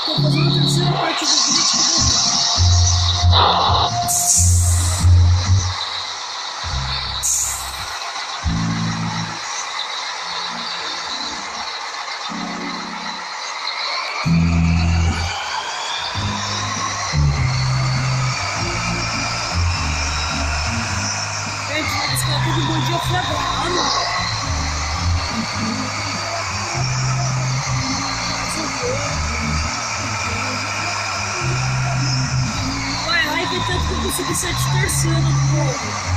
Tô fazendo a terceira parte do vídeo. Gente, esse cara tudo bom dia foi agora. Vai ver tanto que eu consegui ser de terceiro no jogo.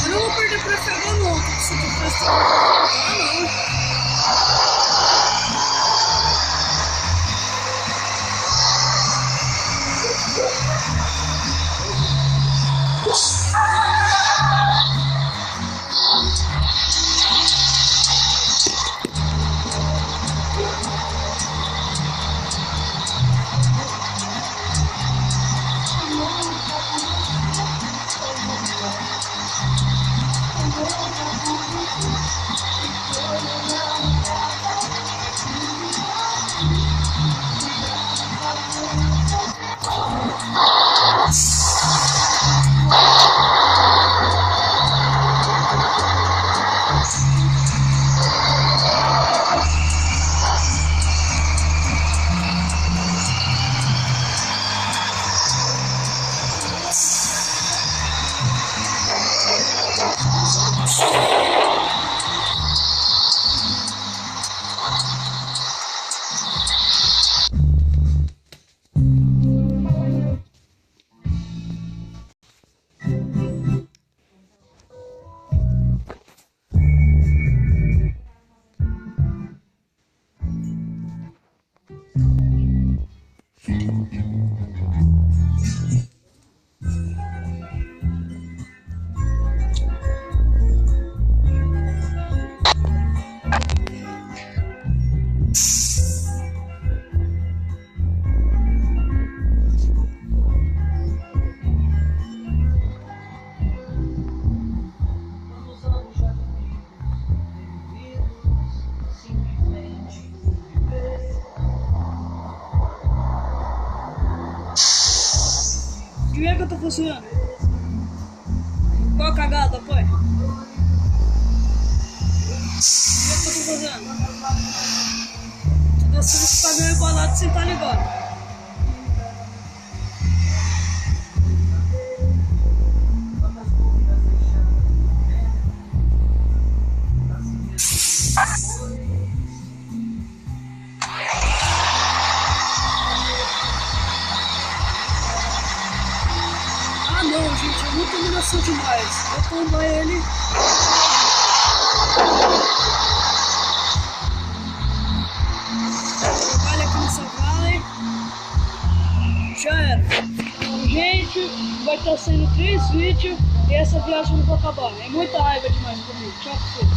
Eu não vou perder pra pegar não, se eu tô prestando não. E o que eu tô funcionando? Qual a cagada, foi? O que eu tô fazendo? Tô descendo esse caminhão embolado sem estar ligado. Ah não, gente, é muita iluminação demais. Vou tomar ele. Trabalha aqui nessa vale. Já era. Então, gente, vai estar sendo 3 vídeos e essa viagem não vai acabar. É muita raiva demais comigo. Tchau pra vocês.